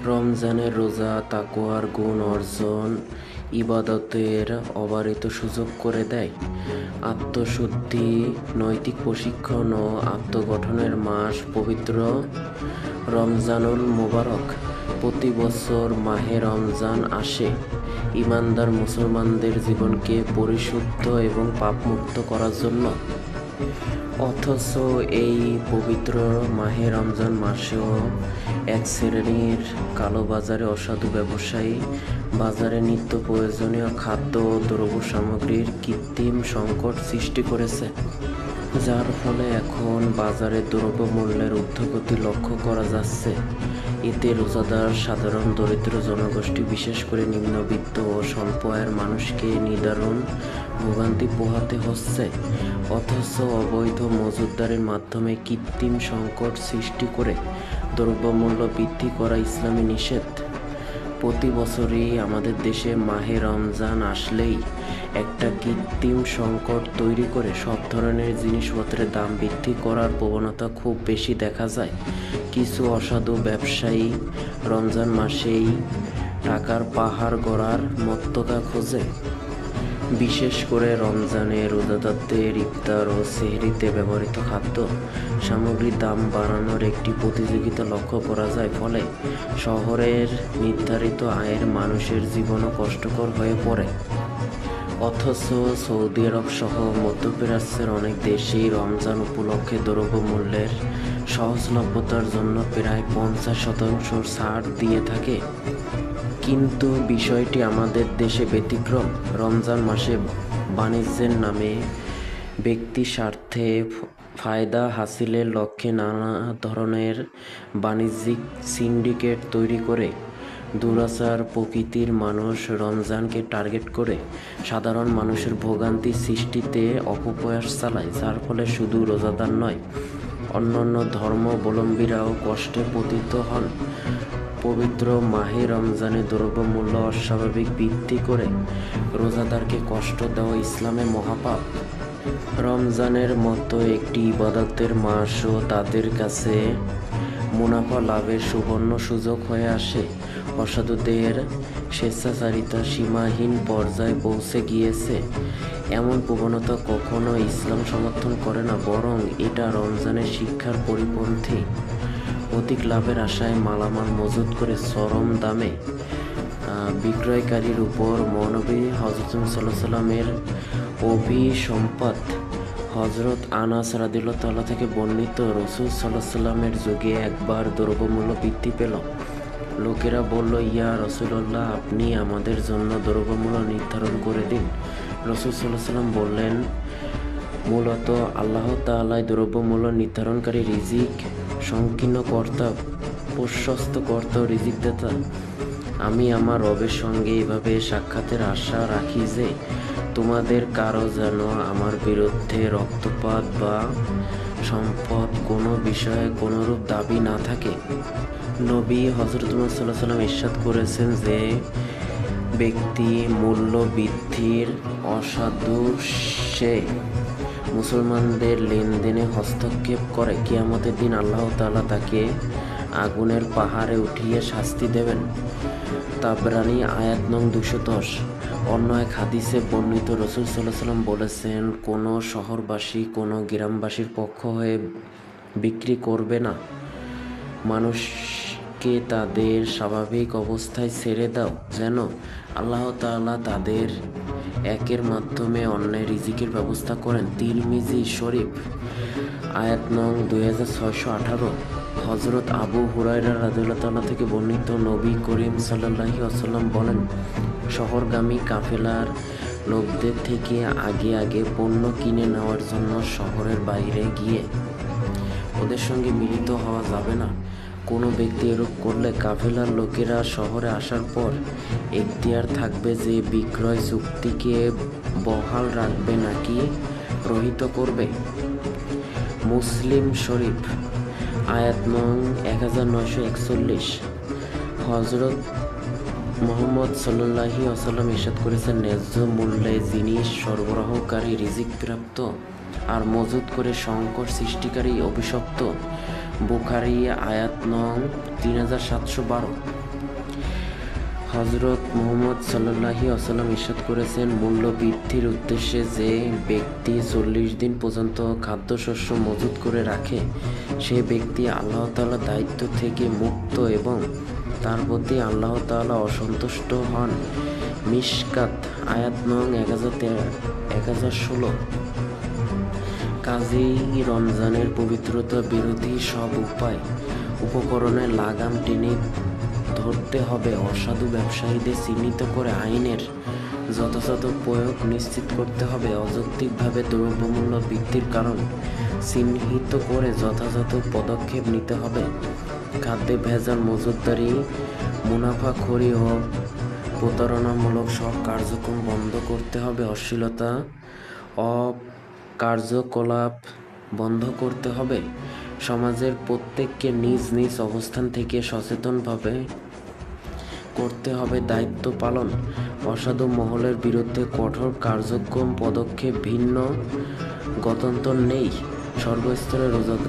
রমজানের রোজা তাকওয়ার গুণ অর্জন, ইবাদতের অবারিত সুযোগ করে দেয়। আত্মশুদ্ধি, নৈতিক প্রশিক্ষণ ও আত্মগঠনের মাস পবিত্র রমজানুল মোবারক। প্রতি বছর মাহে রমজান আসে ঈমানদার মুসলমানদের জীবনকে পরিশুদ্ধ এবং পাপমুক্ত করার জন্য। অথচ এই পবিত্র মাহে রমজান মাসেও এক শ্রেণীর কালোবাজারে অসাধু ব্যবসায়ী বাজারে নিত্য প্রয়োজনীয় খাদ্য ও দ্রব্য সামগ্রীর কৃত্রিম সংকট সৃষ্টি করেছে, যার ফলে এখন বাজারে দ্রব্যমূল্যের ঊর্ধ্বগতি লক্ষ্য করা যাচ্ছে। এতে রোজাদার সাধারণ দরিদ্র জনগোষ্ঠী, বিশেষ করে নিম্নবিত্ত ও স্বল্প আয়ের মানুষকে নিদারুণ ভোগান্তি পোহাতে হচ্ছে। অথচ অবৈধ মজুতদারির মাধ্যমে কৃত্রিম সংকট সৃষ্টি করে দ্রব্যমূল্য বৃদ্ধি করা ইসলামে নিষেধ। প্রতি বছরই আমাদের দেশে মাহে রমজান আসলেই একটা কৃত্রিম সংকট তৈরি করে সব ধরনের জিনিসপত্রের দাম বৃদ্ধি করার প্রবণতা খুব বেশি দেখা যায়। কিছু অসাধু ব্যবসায়ী রমজান মাসেই টাকার পাহাড় গড়ার মত্ততা খোঁজে। বিশেষ করে রমজানে রোজাদারদের ইফতার ও সেহরিতে ব্যবহৃত খাদ্য সামগ্রীর দাম বাড়ানোর একটি প্রতিযোগিতা লক্ষ্য করা যায়। ফলে শহরের নির্ধারিত আয়ের মানুষের জীবনও কষ্টকর হয়ে পড়ে। অথচ সৌদি আরব সহ মধ্যপ্রাচ্যের অনেক দেশেই রমজান উপলক্ষে দ্রব্যমূল্যের সহজলভ্যতার জন্য প্রায় 50% ছাড় দিয়ে থাকে। কিন্তু বিষয়টি আমাদের দেশে ব্যতিক্রম। রমজান মাসে বাণিজ্যের নামে ব্যক্তি স্বার্থে ফায়দা হাসিলের লক্ষ্যে নানা ধরনের বাণিজ্যিক সিন্ডিকেট তৈরি করে দুরাচার প্রকৃতির মানুষ রমজানকে টার্গেট করে সাধারণ মানুষের ভোগান্তি সৃষ্টিতে অপপ্রয়াস চালায়, যার ফলে শুধু রোজাদার নয়, অন্যান্য ধর্মাবলম্বীরাও কষ্টে পতিত হন। পবিত্র মাহে রমজানে দ্রব্যমূল্য অস্বাভাবিক বৃদ্ধি করে রোজাদারকে কষ্ট দেওয়া ইসলামে মহাপাপ। রমজানের মতো একটি ইবাদতের মাসও তাদের কাছে মুনাফা লাভের সুবর্ণ সুযোগ হয়ে আসে। অসাধুদের স্বেচ্ছাচারিতা সীমাহীন পর্যায়ে পৌঁছে গিয়েছে। এমন প্রবণতা কখনো ইসলাম সমর্থন করে না, বরং এটা রমজানের শিক্ষার পরিপন্থী। অধিক লাভের আশায় মালামাল মজুত করে চরম দামে বিক্রয়কারীর উপর মহানবী হযরত সাল্লাল্লাহু আলাইহি ওয়াসাল্লামের অভিসম্পাত। হযরত আনাস রাদিয়াল্লাহু তাআলা থেকে বর্ণিত, রাসূল সাল্লাল্লাহু আলাইহি ওয়াসাল্লামের যুগে একবার দ্রব্যমূল্য বৃদ্ধি পেল। লোকেরা বলল, ইয়া রাসূলুল্লাহ, আপনি আমাদের জন্য দ্রব্যমূল্য নির্ধারণ করে দিন। রাসূল সাল্লাল্লাহু আলাইহি ওয়াসাল্লাম বললেন, মূলত আল্লাহ তাআলাই দ্রব্যমূল্য নির্ধারণকারী, রিজিক সংকীর্ণ কর্তা, প্রশস্ত কর্তা ও রিজিক দাতা। আমি আমার রবের সঙ্গে এভাবে সাক্ষাতের আশা রাখি যে তোমাদের কারো যেন আমার বিরুদ্ধে রক্তপাত বা সম্পদ কোনো বিষয়ে কোনোরূপ দাবি না থাকে। নবী হযরত মুহাম্মদ সাল্লাল্লাহু আলাইহি ওয়াসাল্লাম ইরশাদ করেছেন যে ব্যক্তি মূল্য বৃদ্ধির অসাধু মুসলমানদের লেনদেনে হস্তক্ষেপ করে, কিয়ামতের দিন আল্লাহ তাআলা তাকে আগুনের পাহাড়ে উঠিয়ে শাস্তি দেবেন। তাবরানী আয়াত নং 210। অন্য এক হাদিসে বর্ণিত, রাসূল সাল্লাল্লাহু আলাইহি ওয়াসাল্লাম বলেছেন, কোনো শহরবাসী কোনো গ্রামবাসীর পক্ষ হয়ে বিক্রি করবে না। মানুষকে তাদের স্বাভাবিক অবস্থায় ছেড়ে দাও, যেন আল্লাহ তাআলা তাদের একের মাধ্যমে অন্যের রিজিকের ব্যবস্থা করেন। তিরমিজি শরীফ আয়াত নং 2618। হযরত আবু হুরায়রা রাদিয়াল্লাহু তাআলা থেকে বর্ণিত, নবী করিম সাল্লাল্লাহু আলাইহি ওয়াসাল্লাম বলেন, শহরগামী কাফেলার লোকদের থেকে আগে আগে পণ্য কিনে নেওয়ার জন্য শহরের বাইরে গিয়ে ওদের সঙ্গে মিলিত হওয়া যাবে না। কোনো ব্যক্তি এরূপ করলে কাফেলার লোকেরা শহরে আসার পর এখতিয়ার থাকবে যে বিক্রয় চুক্তিকে বহাল রাখবে নাকি রহিত করবে। মুসলিম শরীফ আয়াত নং 1941। হযরত মুহাম্মদ সাল্লাল্লাহু আলাইহি ওয়াসাল্লাম ইরশাদ করেছেন, ন্যায্য মূল্যে জিনিস সরবরাহকারী রিজিক প্রাপ্ত, আর মজুত করে সংকট সৃষ্টিকারী অভিশপ্ত। বুখারী আয়াত নং 3712। হজরত মুহাম্মদ সাল্লাল্লাহু আলাইহি ওয়াসাল্লাম ইরশাদ করেছেন, মূল্য বৃদ্ধির উদ্দেশ্যে যে ব্যক্তি 40 দিন পর্যন্ত খাদ্যশস্য মজুত করে রাখে, সে ব্যক্তি আল্লাহ তাআলার দায়িত্ব থেকে মুক্ত এবং তার প্রতি আল্লাহ তাআলা অসন্তুষ্ট হন। মিশকাত আয়াত নং 1016। কাজেই রমজানের পবিত্রতা বিরোধী সব উপকরণের লাগাম টেনে ধরতে হবে। অসাধু ব্যবসায়ীদের চিহ্নিত করে আইনের যথাযথ প্রয়োগ নিশ্চিত করতে হবে। অযৌক্তিকভাবে দ্রব্যমূল্য বৃদ্ধির কারণ চিহ্নিত করে যথাযথ পদক্ষেপ নিতে হবে। খাদ্যে ভেজাল, মজুতদারি, মুনাফাখোরি ও প্রতারণামূলক সব কার্যক্রম বন্ধ করতে হবে। অশ্লীলতা কার্যকলাপ বন্ধ করতে হবে। সমাজের প্রত্যেককে নিজ নিজ অবস্থান থেকে সচেতনভাবে করতে হবে দায়িত্ব পালন। অসাধু মহলের বিরুদ্ধে কঠোর কার্যক্রম পদক্ষেপ ভিন্ন গত্যন্তর নেই। সর্বস্তরে রোজাদার